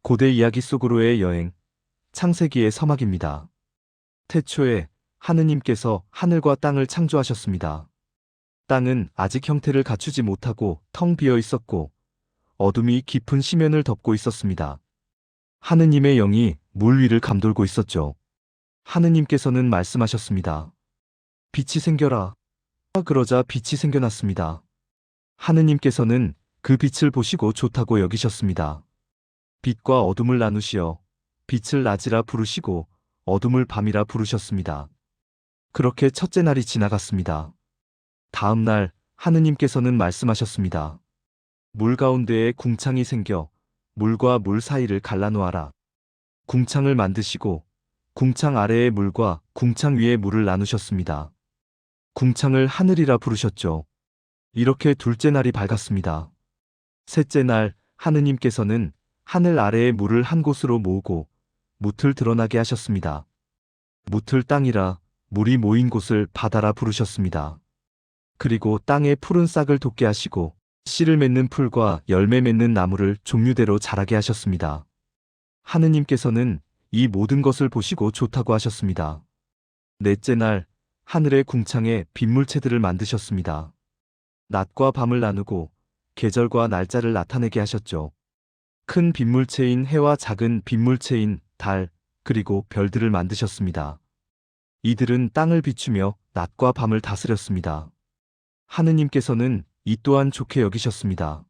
고대 이야기 속으로의 여행, 창세기의 서막입니다. 태초에 하느님께서 하늘과 땅을 창조하셨습니다. 땅은 아직 형태를 갖추지 못하고 텅 비어 있었고 어둠이 깊은 시면을 덮고 있었습니다. 하느님의 영이 물 위를 감돌고 있었죠. 하느님께서는 말씀하셨습니다. 빛이 생겨라. 그러자 빛이 생겨났습니다. 하느님께서는 그 빛을 보시고 좋다고 여기셨습니다. 빛과 어둠을 나누시어 빛을 낮이라 부르시고 어둠을 밤이라 부르셨습니다. 그렇게 첫째 날이 지나갔습니다. 다음 날 하느님께서는 말씀하셨습니다. 물 가운데에 궁창이 생겨 물과 물 사이를 갈라놓아라. 궁창을 만드시고 궁창 아래의 물과 궁창 위의 물을 나누셨습니다. 궁창을 하늘이라 부르셨죠. 이렇게 둘째 날이 밝았습니다. 셋째 날 하느님께서는 하늘 아래의 물을 한 곳으로 모으고 뭇을 드러나게 하셨습니다. 뭇을 땅이라 물이 모인 곳을 바다라 부르셨습니다. 그리고 땅에 푸른 싹을 돋게 하시고 씨를 맺는 풀과 열매 맺는 나무를 종류대로 자라게 하셨습니다. 하느님께서는 이 모든 것을 보시고 좋다고 하셨습니다. 넷째 날 하늘의 궁창에 빗물체들을 만드셨습니다. 낮과 밤을 나누고 계절과 날짜를 나타내게 하셨죠. 큰 빗물체인 해와 작은 빗물체인 달, 그리고 별들을 만드셨습니다. 이들은 땅을 비추며 낮과 밤을 다스렸습니다. 하느님께서는 이 또한 좋게 여기셨습니다.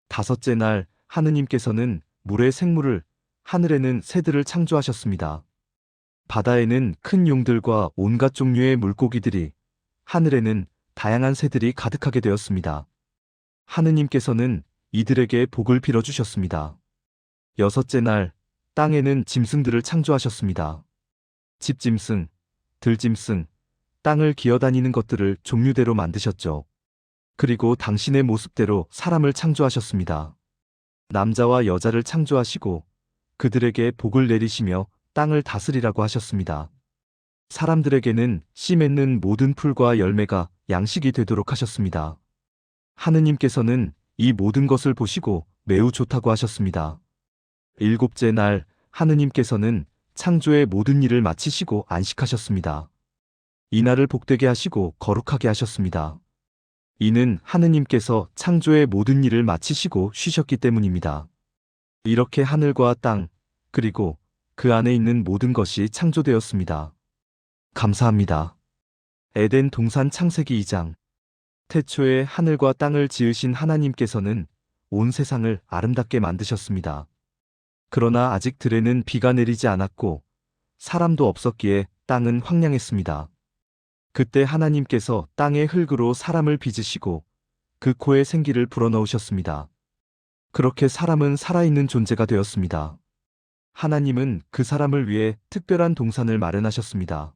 다섯째 날 하느님께서는 물의 생물을, 하늘에는 새들을 창조하셨습니다. 바다에는 큰 용들과 온갖 종류의 물고기들이, 하늘에는 다양한 새들이 가득하게 되었습니다. 하느님께서는 이들에게 복을 빌어주셨습니다. 여섯째 날 땅에는 짐승들을 창조하셨습니다. 집짐승, 들짐승, 땅을 기어다니는 것들을 종류대로 만드셨죠. 그리고 당신의 모습대로 사람을 창조하셨습니다. 남자와 여자를 창조하시고 그들에게 복을 내리시며 땅을 다스리라고 하셨습니다. 사람들에게는 씨 맺는 모든 풀과 열매가 양식이 되도록 하셨습니다. 하느님께서는 이 모든 것을 보시고 매우 좋다고 하셨습니다. 일곱째 날 하느님께서는 창조의 모든 일을 마치시고 안식하셨습니다. 이날을 복되게 하시고 거룩하게 하셨습니다. 이는 하느님께서 창조의 모든 일을 마치시고 쉬셨기 때문입니다. 이렇게 하늘과 땅, 그리고 그 안에 있는 모든 것이 창조되었습니다. 감사합니다. 에덴 동산 창세기 2장. 태초에 하늘과 땅을 지으신 하나님께서는 온 세상을 아름답게 만드셨습니다. 그러나 아직 들에는 비가 내리지 않았고 사람도 없었기에 땅은 황량했습니다. 그때 하나님께서 땅의 흙으로 사람을 빚으시고 그 코에 생기를 불어넣으셨습니다. 그렇게 사람은 살아있는 존재가 되었습니다. 하나님은 그 사람을 위해 특별한 동산을 마련하셨습니다.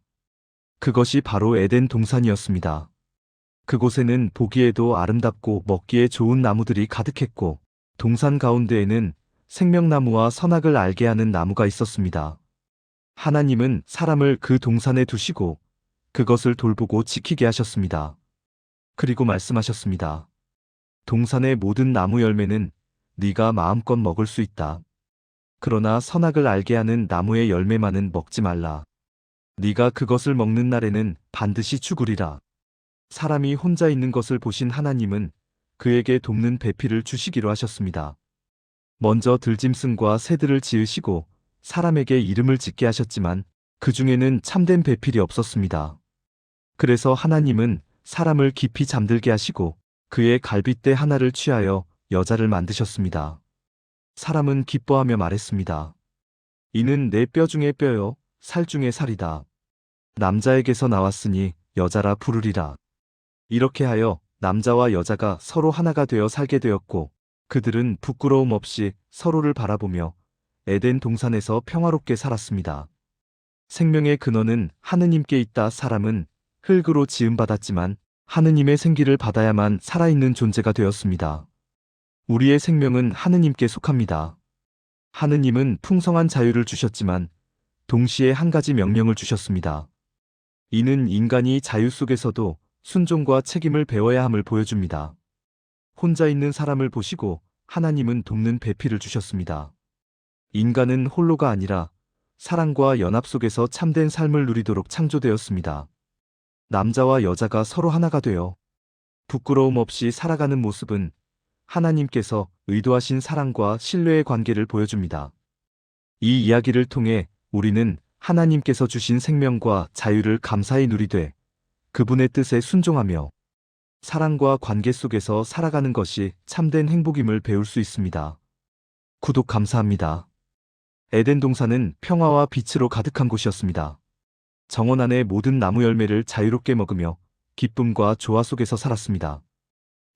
그것이 바로 에덴 동산이었습니다. 그곳에는 보기에도 아름답고 먹기에 좋은 나무들이 가득했고 동산 가운데에는 생명나무와 선악을 알게 하는 나무가 있었습니다. 하나님은 사람을 그 동산에 두시고 그것을 돌보고 지키게 하셨습니다. 그리고 말씀하셨습니다. 동산의 모든 나무 열매는 네가 마음껏 먹을 수 있다. 그러나 선악을 알게 하는 나무의 열매만은 먹지 말라. 네가 그것을 먹는 날에는 반드시 죽으리라. 사람이 혼자 있는 것을 보신 하나님은 그에게 돕는 배필을 주시기로 하셨습니다. 먼저 들짐승과 새들을 지으시고 사람에게 이름을 짓게 하셨지만 그 중에는 참된 배필이 없었습니다. 그래서 하나님은 사람을 깊이 잠들게 하시고 그의 갈빗대 하나를 취하여 여자를 만드셨습니다. 사람은 기뻐하며 말했습니다. 이는 내 뼈 중에 뼈요, 살 중에 살이다. 남자에게서 나왔으니 여자라 부르리라. 이렇게 하여 남자와 여자가 서로 하나가 되어 살게 되었고 그들은 부끄러움 없이 서로를 바라보며 에덴 동산에서 평화롭게 살았습니다. 생명의 근원은 하느님께 있다. 사람은 흙으로 지음받았지만 하느님의 생기를 받아야만 살아있는 존재가 되었습니다. 우리의 생명은 하느님께 속합니다. 하느님은 풍성한 자유를 주셨지만 동시에 한 가지 명령을 주셨습니다. 이는 인간이 자유 속에서도 순종과 책임을 배워야 함을 보여줍니다. 혼자 있는 사람을 보시고 하나님은 돕는 배필을 주셨습니다. 인간은 홀로가 아니라 사랑과 연합 속에서 참된 삶을 누리도록 창조되었습니다. 남자와 여자가 서로 하나가 되어 부끄러움 없이 살아가는 모습은 하나님께서 의도하신 사랑과 신뢰의 관계를 보여줍니다. 이 이야기를 통해 우리는 하나님께서 주신 생명과 자유를 감사히 누리되 그분의 뜻에 순종하며 사랑과 관계 속에서 살아가는 것이 참된 행복임을 배울 수 있습니다. 구독 감사합니다. 에덴 동산은 평화와 빛으로 가득한 곳이었습니다. 정원 안의 모든 나무 열매를 자유롭게 먹으며 기쁨과 조화 속에서 살았습니다.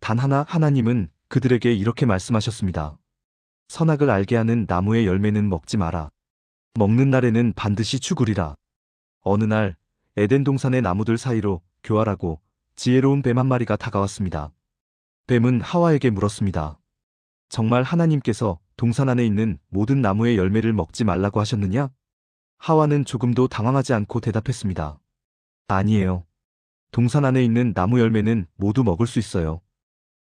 단 하나 하나님은 그들에게 이렇게 말씀하셨습니다. 선악을 알게 하는 나무의 열매는 먹지 마라. 먹는 날에는 반드시 죽으리라. 어느 날 에덴 동산의 나무들 사이로 교활하고 지혜로운 뱀 한 마리가 다가왔습니다. 뱀은 하와에게 물었습니다. 정말 하나님께서 동산 안에 있는 모든 나무의 열매를 먹지 말라고 하셨느냐? 하와는 조금도 당황하지 않고 대답했습니다. 아니에요. 동산 안에 있는 나무 열매는 모두 먹을 수 있어요.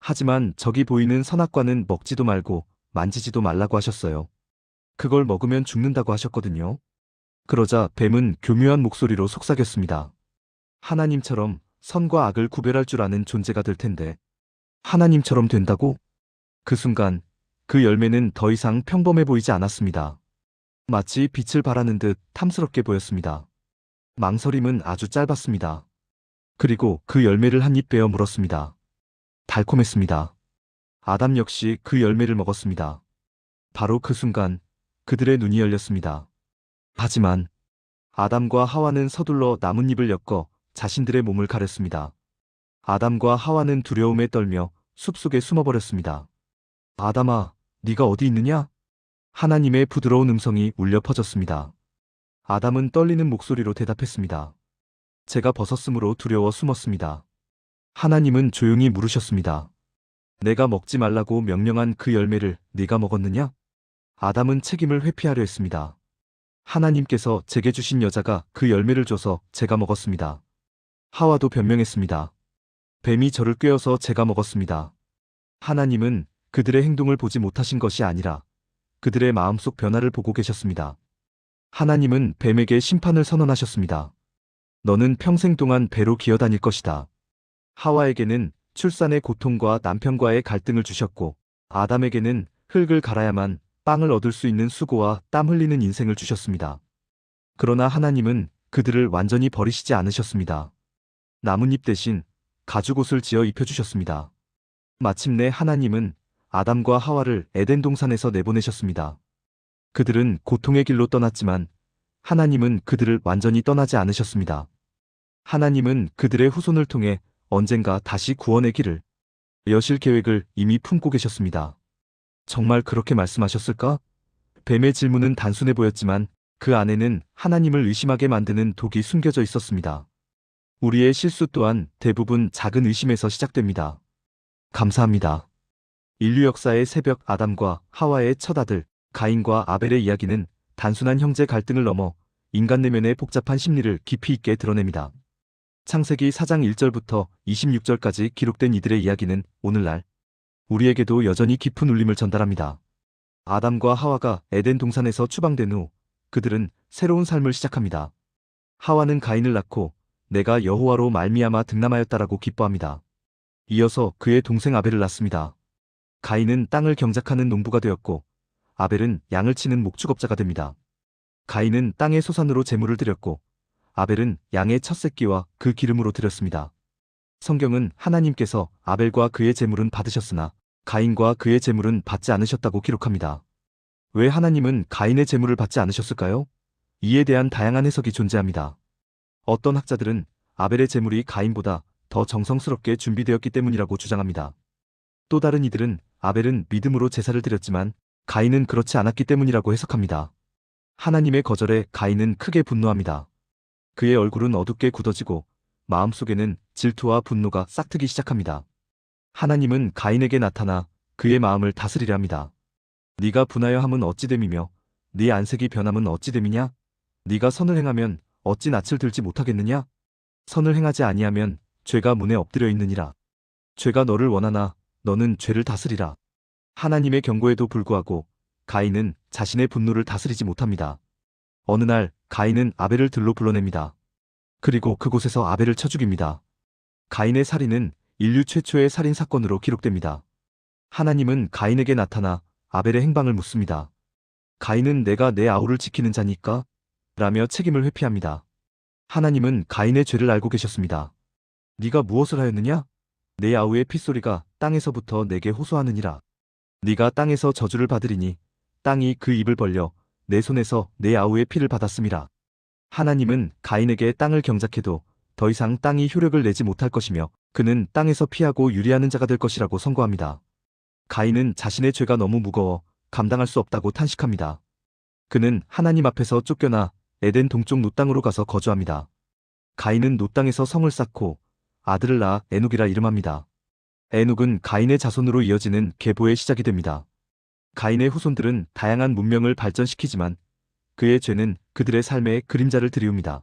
하지만 저기 보이는 선악과는 먹지도 말고 만지지도 말라고 하셨어요. 그걸 먹으면 죽는다고 하셨거든요. 그러자 뱀은 교묘한 목소리로 속삭였습니다. 하나님처럼 선과 악을 구별할 줄 아는 존재가 될 텐데 하나님처럼 된다고? 그 순간 그 열매는 더 이상 평범해 보이지 않았습니다. 마치 빛을 발하는 듯 탐스럽게 보였습니다. 망설임은 아주 짧았습니다. 그리고 그 열매를 한 입 베어 물었습니다. 달콤했습니다. 아담 역시 그 열매를 먹었습니다. 바로 그 순간 그들의 눈이 열렸습니다. 하지만 아담과 하와는 서둘러 나뭇잎을 엮어 자신들의 몸을 가렸습니다. 아담과 하와는 두려움에 떨며 숲속에 숨어버렸습니다. 아담아, 네가 어디 있느냐? 하나님의 부드러운 음성이 울려 퍼졌습니다. 아담은 떨리는 목소리로 대답했습니다. 제가 벗었으므로 두려워 숨었습니다. 하나님은 조용히 물으셨습니다. 내가 먹지 말라고 명령한 그 열매를 네가 먹었느냐? 아담은 책임을 회피하려 했습니다. 하나님께서 제게 주신 여자가 그 열매를 줘서 제가 먹었습니다. 하와도 변명했습니다. 뱀이 저를 꿰어서 제가 먹었습니다. 하나님은 그들의 행동을 보지 못하신 것이 아니라 그들의 마음속 변화를 보고 계셨습니다. 하나님은 뱀에게 심판을 선언하셨습니다. 너는 평생 동안 배로 기어다닐 것이다. 하와에게는 출산의 고통과 남편과의 갈등을 주셨고 아담에게는 흙을 갈아야만 빵을 얻을 수 있는 수고와 땀 흘리는 인생을 주셨습니다. 그러나 하나님은 그들을 완전히 버리시지 않으셨습니다. 나뭇잎 대신 가죽옷을 지어 입혀주셨습니다. 마침내 하나님은 아담과 하와를 에덴 동산에서 내보내셨습니다. 그들은 고통의 길로 떠났지만 하나님은 그들을 완전히 떠나지 않으셨습니다. 하나님은 그들의 후손을 통해 언젠가 다시 구원의 길을 여실 계획을 이미 품고 계셨습니다. 정말 그렇게 말씀하셨을까? 뱀의 질문은 단순해 보였지만 그 안에는 하나님을 의심하게 만드는 독이 숨겨져 있었습니다. 우리의 실수 또한 대부분 작은 의심에서 시작됩니다. 감사합니다. 인류 역사의 새벽 아담과 하와의 첫 아들 가인과 아벨의 이야기는 단순한 형제 갈등을 넘어 인간 내면의 복잡한 심리를 깊이 있게 드러냅니다. 창세기 4장 1절부터 26절까지 기록된 이들의 이야기는 오늘날 우리에게도 여전히 깊은 울림을 전달합니다. 아담과 하와가 에덴 동산에서 추방된 후 그들은 새로운 삶을 시작합니다. 하와는 가인을 낳고 내가 여호와로 말미암아 득남하였다라고 기뻐합니다. 이어서 그의 동생 아벨을 낳습니다. 가인은 땅을 경작하는 농부가 되었고 아벨은 양을 치는 목축업자가 됩니다. 가인은 땅의 소산으로 제물을 드렸고 아벨은 양의 첫 새끼와 그 기름으로 드렸습니다. 성경은 하나님께서 아벨과 그의 제물은 받으셨으나 가인과 그의 제물은 받지 않으셨다고 기록합니다. 왜 하나님은 가인의 제물을 받지 않으셨을까요? 이에 대한 다양한 해석이 존재합니다. 어떤 학자들은 아벨의 제물이 가인보다 더 정성스럽게 준비되었기 때문이라고 주장합니다. 또 다른 이들은 아벨은 믿음으로 제사를 드렸지만 가인은 그렇지 않았기 때문이라고 해석합니다. 하나님의 거절에 가인은 크게 분노합니다. 그의 얼굴은 어둡게 굳어지고 마음속에는 질투와 분노가 싹트기 시작합니다. 하나님은 가인에게 나타나 그의 마음을 다스리려 합니다. 네가 분하여 함은 어찌 됨이며 네 안색이 변함은 어찌 됨이냐? 네가 선을 행하면 어찌 낯을 들지 못하겠느냐? 선을 행하지 아니하면 죄가 문에 엎드려 있느니라. 죄가 너를 원하나 너는 죄를 다스리라. 하나님의 경고에도 불구하고 가인은 자신의 분노를 다스리지 못합니다. 어느 날 가인은 아벨을 들로 불러냅니다. 그리고 그곳에서 아벨을 쳐 죽입니다. 가인의 살인은 인류 최초의 살인 사건으로 기록됩니다. 하나님은 가인에게 나타나 아벨의 행방을 묻습니다. 가인은 내가 내 아우를 지키는 자니까? 라며 책임을 회피합니다. 하나님은 가인의 죄를 알고 계셨습니다. 네가 무엇을 하였느냐? 내 아우의 핏소리가 땅에서부터 내게 호소하느니라. 네가 땅에서 저주를 받으리니 땅이 그 입을 벌려 내 손에서 내 아우의 피를 받았음이라. 하나님은 가인에게 땅을 경작해도 더 이상 땅이 효력을 내지 못할 것이며 그는 땅에서 피하고 유리하는 자가 될 것이라고 선고합니다. 가인은 자신의 죄가 너무 무거워 감당할 수 없다고 탄식합니다. 그는 하나님 앞에서 쫓겨나 에덴 동쪽 놋 땅으로 가서 거주합니다. 가인은 놋 땅에서 성을 쌓고 아들을 낳아 에녹이라 이름합니다. 에녹은 가인의 자손으로 이어지는 계보의 시작이 됩니다. 가인의 후손들은 다양한 문명을 발전시키지만 그의 죄는 그들의 삶에 그림자를 드리웁니다.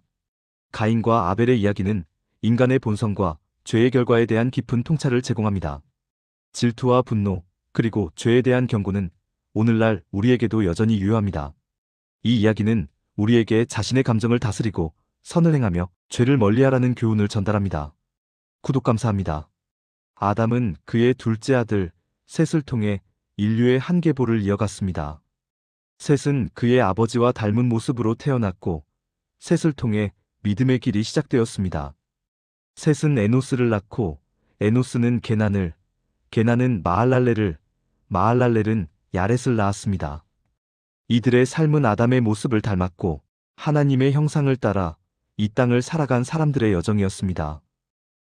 가인과 아벨의 이야기는 인간의 본성과 죄의 결과에 대한 깊은 통찰을 제공합니다. 질투와 분노, 그리고 죄에 대한 경고는 오늘날 우리에게도 여전히 유효합니다. 이 이야기는 우리에게 자신의 감정을 다스리고 선을 행하며 죄를 멀리하라는 교훈을 전달합니다. 구독 감사합니다. 아담은 그의 둘째 아들 셋을 통해 인류의 한 계보를 이어갔습니다. 셋은 그의 아버지와 닮은 모습으로 태어났고 셋을 통해 믿음의 길이 시작되었습니다. 셋은 에노스를 낳고 에노스는 게난을, 게난은 마할랄렐을, 마할랄렐은 야렛을 낳았습니다. 이들의 삶은 아담의 모습을 닮았고 하나님의 형상을 따라 이 땅을 살아간 사람들의 여정이었습니다.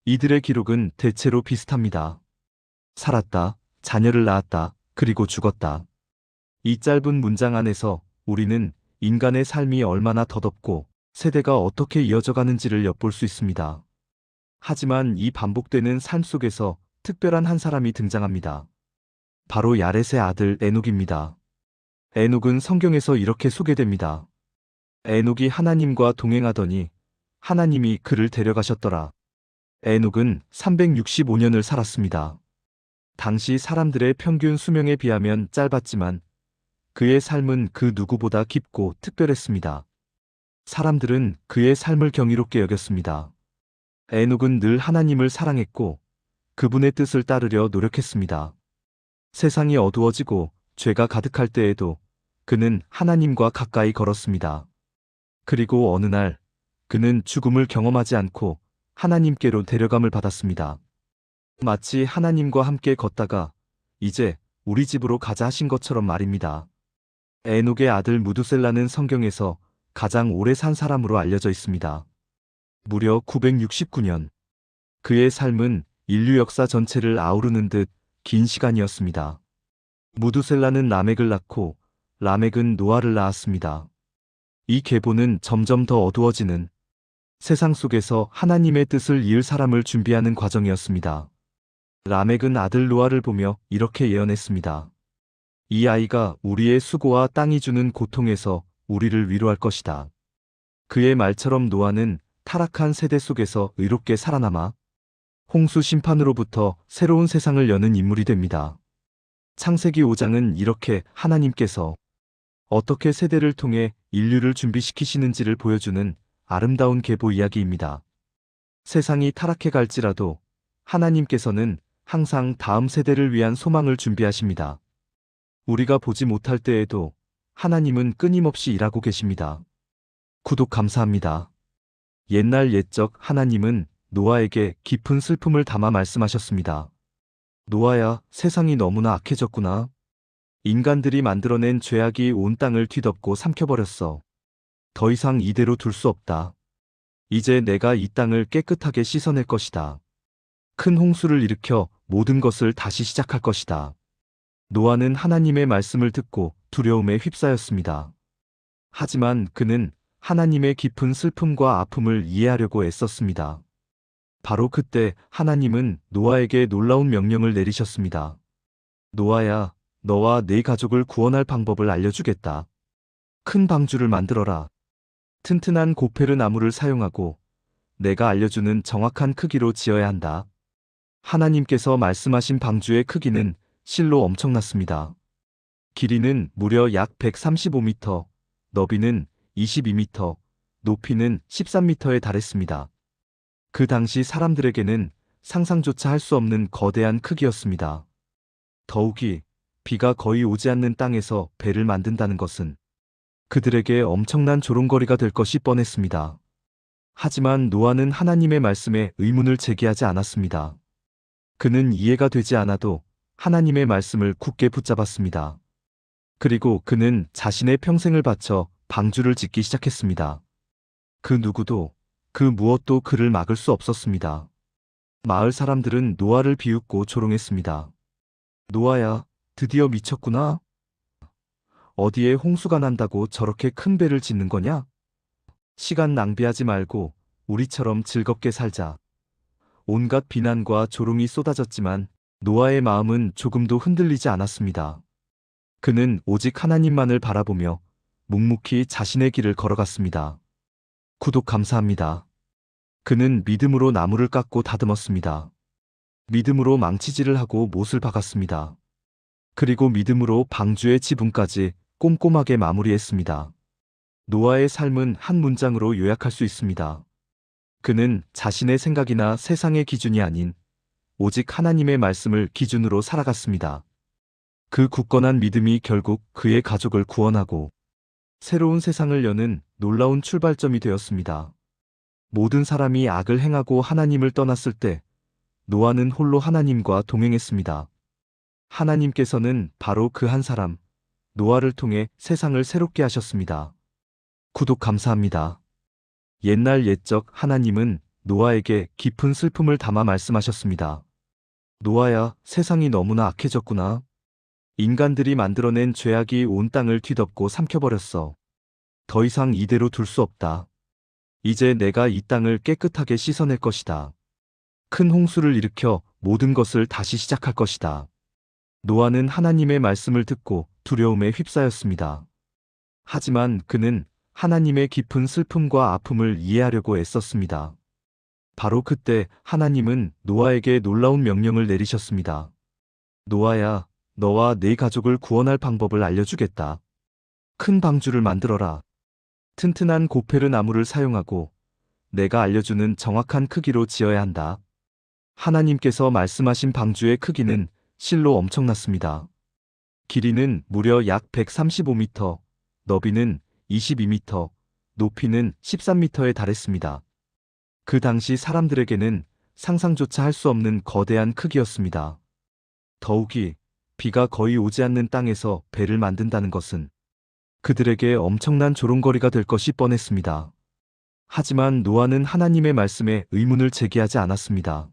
이들의 기록은 대체로 비슷합니다. 살았다, 자녀를 낳았다, 그리고 죽었다. 이 짧은 문장 안에서 우리는 인간의 삶이 얼마나 더덥고 세대가 어떻게 이어져 가는지를 엿볼 수 있습니다. 하지만 이 반복되는 삶 속에서 특별한 한 사람이 등장합니다. 바로 야렛의 아들 에녹입니다. 에녹은 성경에서 이렇게 소개됩니다. 에녹이 하나님과 동행하더니 하나님이 그를 데려가셨더라. 에녹은 365년을 살았습니다. 당시 사람들의 평균 수명에 비하면 짧았지만 그의 삶은 그 누구보다 깊고 특별했습니다. 사람들은 그의 삶을 경이롭게 여겼습니다. 에녹은 늘 하나님을 사랑했고 그분의 뜻을 따르려 노력했습니다. 세상이 어두워지고 죄가 가득할 때에도 그는 하나님과 가까이 걸었습니다. 그리고 어느 날 그는 죽음을 경험하지 않고 하나님께로 데려감을 받았습니다. 마치 하나님과 함께 걷다가 이제 우리 집으로 가자 하신 것처럼 말입니다. 에녹의 아들 무두셀라는 성경에서 가장 오래 산 사람으로 알려져 있습니다. 무려 969년. 그의 삶은 인류 역사 전체를 아우르는 듯 긴 시간이었습니다. 무두셀라는 라멕을 낳고 라멕은 노아를 낳았습니다. 이 계보는 점점 더 어두워지는 세상 속에서 하나님의 뜻을 이을 사람을 준비하는 과정이었습니다. 라멕은 아들 노아를 보며 이렇게 예언했습니다. 이 아이가 우리의 수고와 땅이 주는 고통에서 우리를 위로할 것이다. 그의 말처럼 노아는 타락한 세대 속에서 의롭게 살아남아 홍수 심판으로부터 새로운 세상을 여는 인물이 됩니다. 창세기 5장은 이렇게 하나님께서 어떻게 세대를 통해 인류를 준비시키시는지를 보여주는 아름다운 계보 이야기입니다. 세상이 타락해 갈지라도 하나님께서는 항상 다음 세대를 위한 소망을 준비하십니다. 우리가 보지 못할 때에도 하나님은 끊임없이 일하고 계십니다. 구독 감사합니다. 옛날 옛적 하나님은 노아에게 깊은 슬픔을 담아 말씀하셨습니다. 노아야, 세상이 너무나 악해졌구나. 인간들이 만들어낸 죄악이 온 땅을 뒤덮고 삼켜버렸어. 더 이상 이대로 둘 수 없다. 이제 내가 이 땅을 깨끗하게 씻어낼 것이다. 큰 홍수를 일으켜 모든 것을 다시 시작할 것이다. 노아는 하나님의 말씀을 듣고 두려움에 휩싸였습니다. 하지만 그는 하나님의 깊은 슬픔과 아픔을 이해하려고 애썼습니다. 바로 그때 하나님은 노아에게 놀라운 명령을 내리셨습니다. 노아야, 너와 네 가족을 구원할 방법을 알려주겠다. 큰 방주를 만들어라. 튼튼한 고페르 나무를 사용하고 내가 알려주는 정확한 크기로 지어야 한다. 하나님께서 말씀하신 방주의 크기는 실로 엄청났습니다. 길이는 무려 약 135m, 너비는 22m, 높이는 13m에 달했습니다. 그 당시 사람들에게는 상상조차 할 수 없는 거대한 크기였습니다. 더욱이 비가 거의 오지 않는 땅에서 배를 만든다는 것은 그들에게 엄청난 조롱거리가 될 것이 뻔했습니다. 하지만 노아는 하나님의 말씀에 의문을 제기하지 않았습니다. 그는 이해가 되지 않아도 하나님의 말씀을 굳게 붙잡았습니다. 그리고 그는 자신의 평생을 바쳐 방주를 짓기 시작했습니다. 그 누구도, 그 무엇도 그를 막을 수 없었습니다. 마을 사람들은 노아를 비웃고 조롱했습니다. 노아야, 드디어 미쳤구나. 어디에 홍수가 난다고 저렇게 큰 배를 짓는 거냐? 시간 낭비하지 말고 우리처럼 즐겁게 살자. 온갖 비난과 조롱이 쏟아졌지만 노아의 마음은 조금도 흔들리지 않았습니다. 그는 오직 하나님만을 바라보며 묵묵히 자신의 길을 걸어갔습니다. 구독 감사합니다. 그는 믿음으로 나무를 깎고 다듬었습니다. 믿음으로 망치질을 하고 못을 박았습니다. 그리고 믿음으로 방주의 지붕까지 꼼꼼하게 마무리했습니다. 노아의 삶은 한 문장으로 요약할 수 있습니다. 그는 자신의 생각이나 세상의 기준이 아닌 오직 하나님의 말씀을 기준으로 살아갔습니다. 그 굳건한 믿음이 결국 그의 가족을 구원하고 새로운 세상을 여는 놀라운 출발점이 되었습니다. 모든 사람이 악을 행하고 하나님을 떠났을 때 노아는 홀로 하나님과 동행했습니다. 하나님께서는 바로 그 한 사람, 노아를 통해 세상을 새롭게 하셨습니다. 구독 감사합니다. 옛날 옛적 하나님은 노아에게 깊은 슬픔을 담아 말씀하셨습니다. 노아야, 세상이 너무나 악해졌구나. 인간들이 만들어낸 죄악이 온 땅을 뒤덮고 삼켜버렸어. 더 이상 이대로 둘 수 없다. 이제 내가 이 땅을 깨끗하게 씻어낼 것이다. 큰 홍수를 일으켜 모든 것을 다시 시작할 것이다. 노아는 하나님의 말씀을 듣고 두려움에 휩싸였습니다. 하지만 그는 하나님의 깊은 슬픔과 아픔을 이해하려고 애썼습니다. 바로 그때 하나님은 노아에게 놀라운 명령을 내리셨습니다. 노아야, 너와 네 가족을 구원할 방법을 알려주겠다. 큰 방주를 만들어라. 튼튼한 고페르 나무를 사용하고 내가 알려주는 정확한 크기로 지어야 한다. 하나님께서 말씀하신 방주의 크기는 실로 엄청났습니다. 길이는 무려 약 135m, 너비는 22m, 높이는 13m에 달했습니다. 그 당시 사람들에게는 상상조차 할 수 없는 거대한 크기였습니다. 더욱이 비가 거의 오지 않는 땅에서 배를 만든다는 것은 그들에게 엄청난 조롱거리가 될 것이 뻔했습니다. 하지만 노아는 하나님의 말씀에 의문을 제기하지 않았습니다.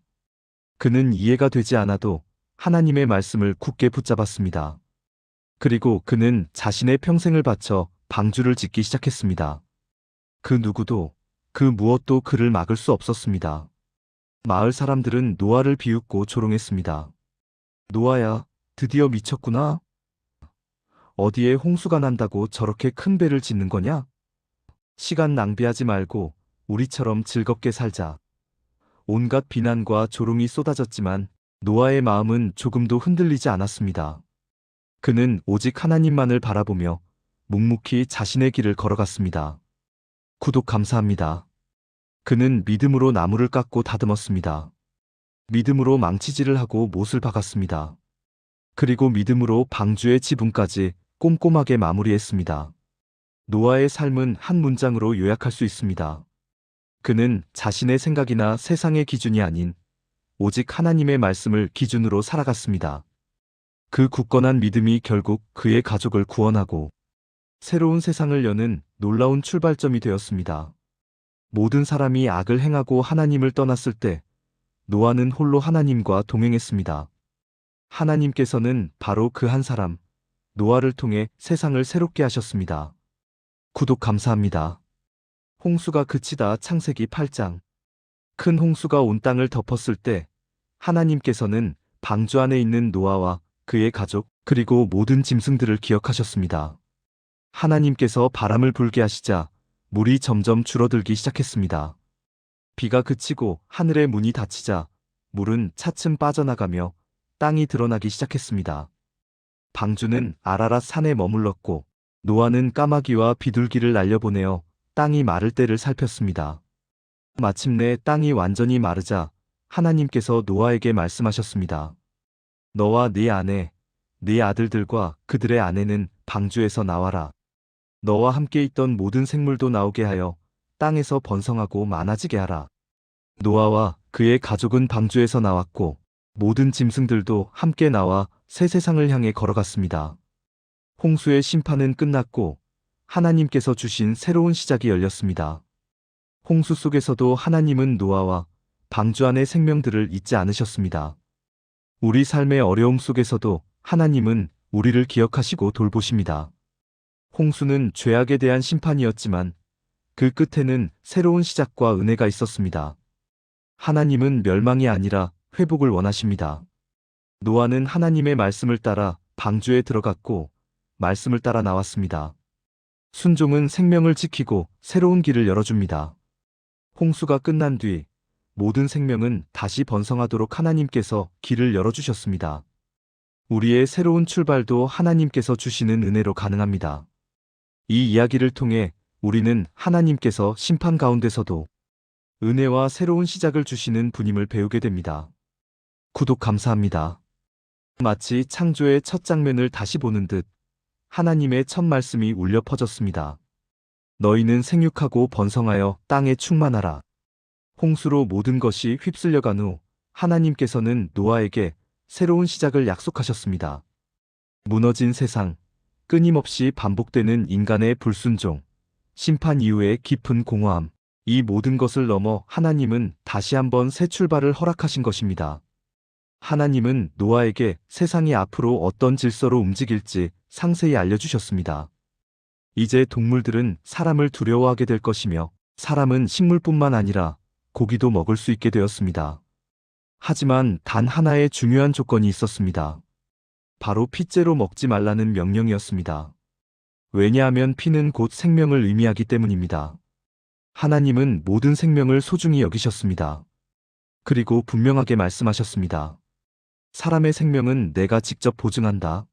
그는 이해가 되지 않아도 하나님의 말씀을 굳게 붙잡았습니다. 그리고 그는 자신의 평생을 바쳐 방주를 짓기 시작했습니다. 그 누구도, 그 무엇도 그를 막을 수 없었습니다. 마을 사람들은 노아를 비웃고 조롱했습니다. 노아야, 드디어 미쳤구나. 어디에 홍수가 난다고 저렇게 큰 배를 짓는 거냐? 시간 낭비하지 말고 우리처럼 즐겁게 살자. 온갖 비난과 조롱이 쏟아졌지만 노아의 마음은 조금도 흔들리지 않았습니다. 그는 오직 하나님만을 바라보며 묵묵히 자신의 길을 걸어갔습니다. 구독 감사합니다. 그는 믿음으로 나무를 깎고 다듬었습니다. 믿음으로 망치질을 하고 못을 박았습니다. 그리고 믿음으로 방주의 지붕까지 꼼꼼하게 마무리했습니다. 노아의 삶은 한 문장으로 요약할 수 있습니다. 그는 자신의 생각이나 세상의 기준이 아닌 오직 하나님의 말씀을 기준으로 살아갔습니다. 그 굳건한 믿음이 결국 그의 가족을 구원하고 새로운 세상을 여는 놀라운 출발점이 되었습니다. 모든 사람이 악을 행하고 하나님을 떠났을 때 노아는 홀로 하나님과 동행했습니다. 하나님께서는 바로 그 한 사람, 노아를 통해 세상을 새롭게 하셨습니다. 구독 감사합니다. 홍수가 그치다. 창세기 8장. 큰 홍수가 온 땅을 덮었을 때 하나님께서는 방주 안에 있는 노아와 그의 가족 그리고 모든 짐승들을 기억하셨습니다. 하나님께서 바람을 불게 하시자 물이 점점 줄어들기 시작했습니다. 비가 그치고 하늘의 문이 닫히자 물은 차츰 빠져나가며 땅이 드러나기 시작했습니다. 방주는 아라랏 산에 머물렀고 노아는 까마귀와 비둘기를 날려보내어 땅이 마를 때를 살폈습니다. 마침내 땅이 완전히 마르자 하나님께서 노아에게 말씀하셨습니다. 너와 네 아내, 네 아들들과 그들의 아내는 방주에서 나와라. 너와 함께 있던 모든 생물도 나오게 하여 땅에서 번성하고 많아지게 하라. 노아와 그의 가족은 방주에서 나왔고 모든 짐승들도 함께 나와 새 세상을 향해 걸어갔습니다. 홍수의 심판은 끝났고 하나님께서 주신 새로운 시작이 열렸습니다. 홍수 속에서도 하나님은 노아와 방주 안의 생명들을 잊지 않으셨습니다. 우리 삶의 어려움 속에서도 하나님은 우리를 기억하시고 돌보십니다. 홍수는 죄악에 대한 심판이었지만 그 끝에는 새로운 시작과 은혜가 있었습니다. 하나님은 멸망이 아니라 회복을 원하십니다. 노아는 하나님의 말씀을 따라 방주에 들어갔고 말씀을 따라 나왔습니다. 순종은 생명을 지키고 새로운 길을 열어줍니다. 홍수가 끝난 뒤 모든 생명은 다시 번성하도록 하나님께서 길을 열어주셨습니다. 우리의 새로운 출발도 하나님께서 주시는 은혜로 가능합니다. 이 이야기를 통해 우리는 하나님께서 심판 가운데서도 은혜와 새로운 시작을 주시는 분임을 배우게 됩니다. 구독 감사합니다. 마치 창조의 첫 장면을 다시 보는 듯 하나님의 첫 말씀이 울려 퍼졌습니다. 너희는 생육하고 번성하여 땅에 충만하라. 홍수로 모든 것이 휩쓸려간 후 하나님께서는 노아에게 새로운 시작을 약속하셨습니다. 무너진 세상, 끊임없이 반복되는 인간의 불순종, 심판 이후의 깊은 공허함, 이 모든 것을 넘어 하나님은 다시 한번 새 출발을 허락하신 것입니다. 하나님은 노아에게 세상이 앞으로 어떤 질서로 움직일지 상세히 알려주셨습니다. 이제 동물들은 사람을 두려워하게 될 것이며 사람은 식물뿐만 아니라 고기도 먹을 수 있게 되었습니다. 하지만 단 하나의 중요한 조건이 있었습니다. 바로 피째로 먹지 말라는 명령이었습니다. 왜냐하면 피는 곧 생명을 의미하기 때문입니다. 하나님은 모든 생명을 소중히 여기셨습니다. 그리고 분명하게 말씀하셨습니다. 사람의 생명은 내가 직접 보증한다.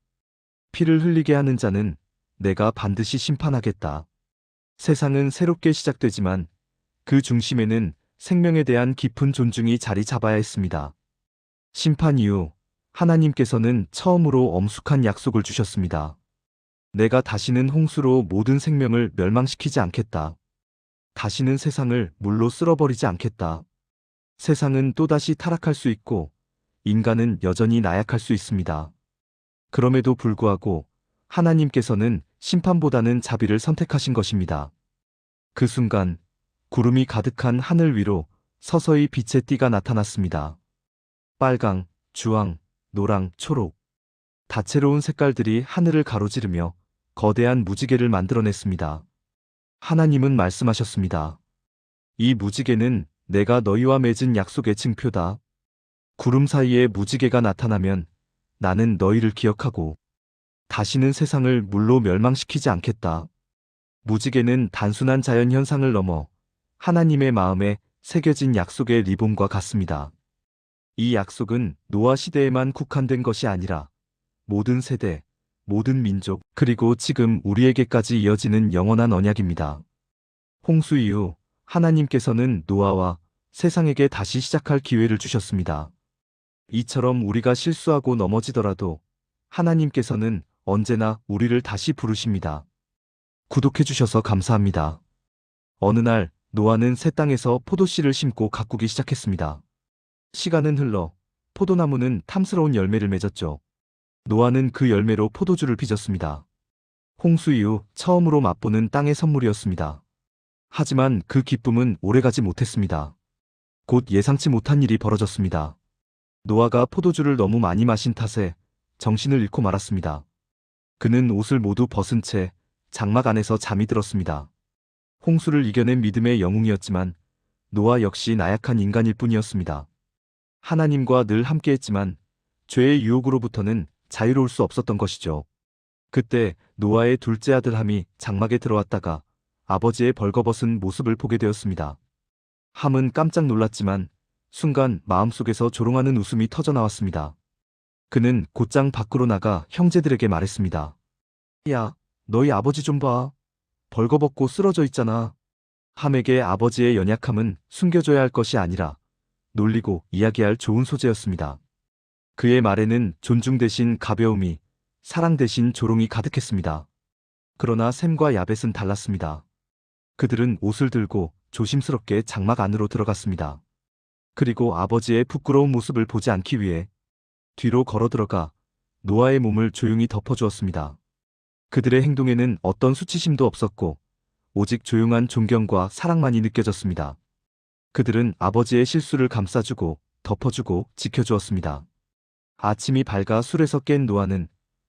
피를 흘리게 하는 자는 내가 반드시 심판하겠다. 세상은 새롭게 시작되지만 그 중심에는 생명에 대한 깊은 존중이 자리 잡아야 했습니다. 심판 이후 하나님께서는 처음으로 엄숙한 약속을 주셨습니다. 내가 다시는 홍수로 모든 생명을 멸망시키지 않겠다. 다시는 세상을 물로 쓸어버리지 않겠다. 세상은 또다시 타락할 수 있고 인간은 여전히 나약할 수 있습니다. 그럼에도 불구하고 하나님께서는 심판보다는 자비를 선택하신 것입니다. 그 순간 구름이 가득한 하늘 위로 서서히 빛의 띠가 나타났습니다. 빨강, 주황, 노랑, 초록. 다채로운 색깔들이 하늘을 가로지르며 거대한 무지개를 만들어냈습니다. 하나님은 말씀하셨습니다. 이 무지개는 내가 너희와 맺은 약속의 증표다. 구름 사이에 무지개가 나타나면 나는 너희를 기억하고 다시는 세상을 물로 멸망시키지 않겠다. 무지개는 단순한 자연 현상을 넘어 하나님의 마음에 새겨진 약속의 리본과 같습니다. 이 약속은 노아 시대에만 국한된 것이 아니라 모든 세대, 모든 민족, 그리고 지금 우리에게까지 이어지는 영원한 언약입니다. 홍수 이후 하나님께서는 노아와 세상에게 다시 시작할 기회를 주셨습니다. 이처럼 우리가 실수하고 넘어지더라도 하나님께서는 언제나 우리를 다시 부르십니다. 구독해주셔서 감사합니다. 어느 날 노아는 새 땅에서 포도씨를 심고 가꾸기 시작했습니다. 시간은 흘러 포도나무는 탐스러운 열매를 맺었죠. 노아는 그 열매로 포도주를 빚었습니다. 홍수 이후 처음으로 맛보는 땅의 선물이었습니다. 하지만 그 기쁨은 오래가지 못했습니다. 곧 예상치 못한 일이 벌어졌습니다. 노아가 포도주를 너무 많이 마신 탓에 정신을 잃고 말았습니다. 그는 옷을 모두 벗은 채 장막 안에서 잠이 들었습니다. 홍수를 이겨낸 믿음의 영웅이었지만 노아 역시 나약한 인간일 뿐이었습니다. 하나님과 늘 함께했지만 죄의 유혹으로부터는 자유로울 수 없었던 것이죠. 그때 노아의 둘째 아들 함이 장막에 들어왔다가 아버지의 벌거벗은 모습을 보게 되었습니다. 함은 깜짝 놀랐지만 순간 마음속에서 조롱하는 웃음이 터져나왔습니다. 그는 곧장 밖으로 나가 형제들에게 말했습니다. 야, 너희 아버지 좀 봐. 벌거벗고 쓰러져 있잖아. 함에게 아버지의 연약함은 숨겨줘야 할 것이 아니라 놀리고 이야기할 좋은 소재였습니다. 그의 말에는 존중 대신 가벼움이, 사랑 대신 조롱이 가득했습니다. 그러나 샘과 야벳은 달랐습니다. 그들은 옷을 들고 조심스럽게 장막 안으로 들어갔습니다. 그리고 아버지의 부끄러운 모습을 보지 않기 위해 뒤로 걸어 들어가 노아의 몸을 조용히 덮어주었습니다. 그들의 행동에는 어떤 수치심도 없었고 오직 조용한 존경과 사랑만이 느껴졌습니다. 그들은 아버지의 실수를 감싸주고 덮어주고 지켜주었습니다. 아침이 밝아 술에서 깬 노아는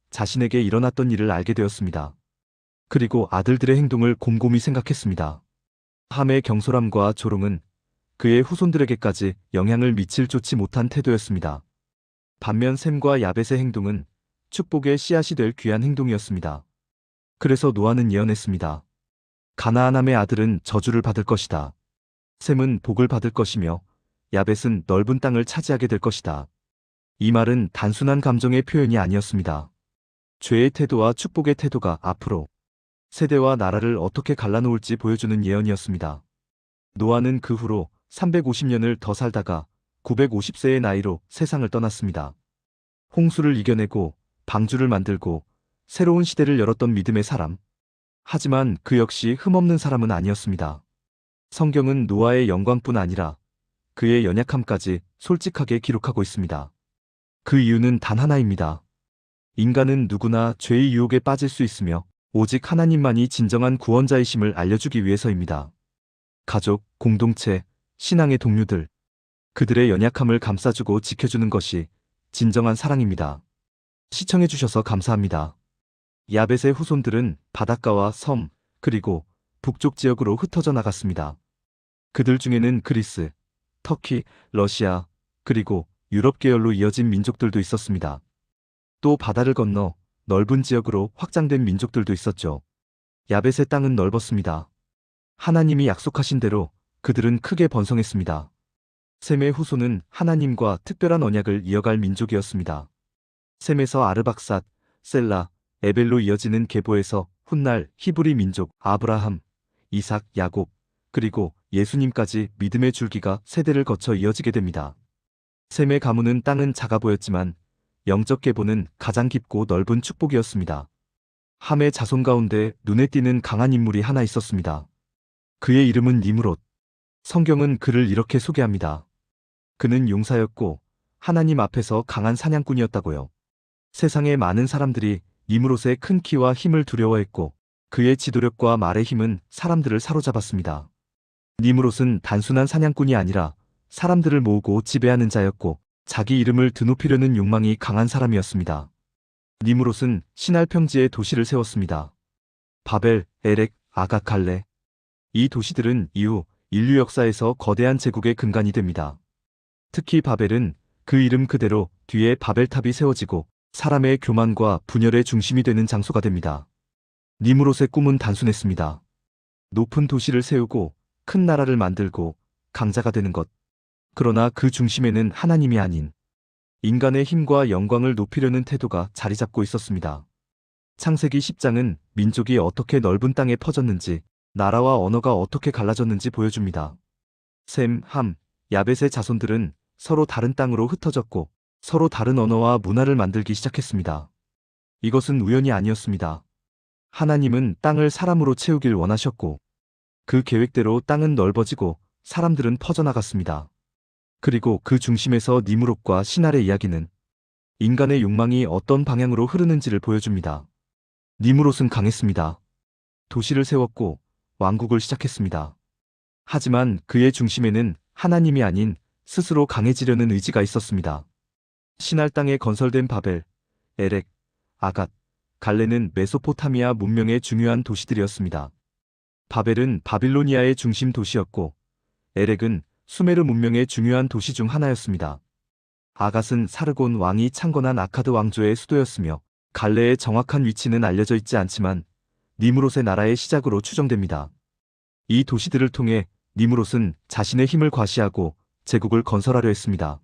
자신에게 일어났던 일을 알게 되었습니다. 그리고 아들들의 행동을 곰곰이 생각했습니다. 함의 경솔함과 조롱은 그의 후손들에게까지 영향을 미칠 좋지 못한 태도였습니다. 반면 셈과 야벳의 행동은 축복의 씨앗이 될 귀한 행동이었습니다. 그래서 노아는 예언했습니다. 가나안함의 아들은 저주를 받을 것이다. 셈은 복을 받을 것이며 야벳은 넓은 땅을 차지하게 될 것이다. 이 말은 단순한 감정의 표현이 아니었습니다. 죄의 태도와 축복의 태도가 앞으로 세대와 나라를 어떻게 갈라놓을지 보여주는 예언이었습니다. 노아는 그 후로 350년을 더 살다가 950세의 나이로 세상을 떠났습니다. 홍수를 이겨내고 방주를 만들고 새로운 시대를 열었던 믿음의 사람. 하지만 그 역시 흠없는 사람은 아니었습니다. 성경은 노아의 영광뿐 아니라 그의 연약함까지 솔직하게 기록하고 있습니다. 그 이유는 단 하나입니다. 인간은 누구나 죄의 유혹에 빠질 수 있으며 오직 하나님만이 진정한 구원자이심을 알려주기 위해서입니다. 가족, 공동체, 신앙의 동료들, 그들의 연약함을 감싸주고 지켜주는 것이 진정한 사랑입니다. 시청해주셔서 감사합니다. 야벳의 후손들은 바닷가와 섬, 그리고 북쪽 지역으로 흩어져 나갔습니다. 그들 중에는 그리스, 터키, 러시아, 그리고 유럽 계열로 이어진 민족들도 있었습니다. 또 바다를 건너 넓은 지역으로 확장된 민족들도 있었죠. 야벳의 땅은 넓었습니다. 하나님이 약속하신 대로 그들은 크게 번성했습니다. 셈의 후손은 하나님과 특별한 언약을 이어갈 민족이었습니다. 셈에서 아르박삿, 셀라, 에벨로 이어지는 게보에서 훗날 히브리 민족 아브라함, 이삭, 야곱, 그리고 예수님까지 믿음의 줄기가 세대를 거쳐 이어지게 됩니다. 셈의 가문은 땅은 작아 보였지만 영적 계보는 가장 깊고 넓은 축복이었습니다. 함의 자손 가운데 눈에 띄는 강한 인물이 하나 있었습니다. 그의 이름은 니므롯. 성경은 그를 이렇게 소개합니다. 그는 용사였고 하나님 앞에서 강한 사냥꾼이었다고요. 세상의 많은 사람들이 니므롯의 큰 키와 힘을 두려워했고 그의 지도력과 말의 힘은 사람들을 사로잡았습니다. 니므롯은 단순한 사냥꾼이 아니라 사람들을 모으고 지배하는 자였고 자기 이름을 드높이려는 욕망이 강한 사람이었습니다. 니므롯은 신할 평지에 도시를 세웠습니다. 바벨, 에렉, 아각, 갈레. 이 도시들은 이후 인류 역사에서 거대한 제국의 근간이 됩니다. 특히 바벨은 그 이름 그대로 뒤에 바벨탑이 세워지고 사람의 교만과 분열의 중심이 되는 장소가 됩니다. 니므롯의 꿈은 단순했습니다. 높은 도시를 세우고 큰 나라를 만들고 강자가 되는 것. 그러나 그 중심에는 하나님이 아닌 인간의 힘과 영광을 높이려는 태도가 자리 잡고 있었습니다. 창세기 10장은 민족이 어떻게 넓은 땅에 퍼졌는지, 나라와 언어가 어떻게 갈라졌는지 보여줍니다. 셈, 함, 야벳의 자손들은 서로 다른 땅으로 흩어졌고 서로 다른 언어와 문화를 만들기 시작했습니다. 이것은 우연이 아니었습니다. 하나님은 땅을 사람으로 채우길 원하셨고 그 계획대로 땅은 넓어지고 사람들은 퍼져나갔습니다. 그리고 그 중심에서 니므롯과 신할의 이야기는 인간의 욕망이 어떤 방향으로 흐르는지를 보여줍니다. 니므롯은 강했습니다. 도시를 세웠고 왕국을 시작했습니다. 하지만 그의 중심에는 하나님이 아닌 스스로 강해지려는 의지가 있었습니다. 신할 땅에 건설된 바벨, 에렉, 아갓, 갈레는 메소포타미아 문명의 중요한 도시들이었습니다. 바벨은 바빌로니아의 중심 도시였고 에렉은 수메르 문명의 중요한 도시 중 하나였습니다. 아갓은 사르곤 왕이 창건한 아카드 왕조의 수도였으며 갈레의 정확한 위치는 알려져 있지 않지만 니므롯의 나라의 시작으로 추정됩니다. 이 도시들을 통해 니므롯은 자신의 힘을 과시하고 제국을 건설하려 했습니다.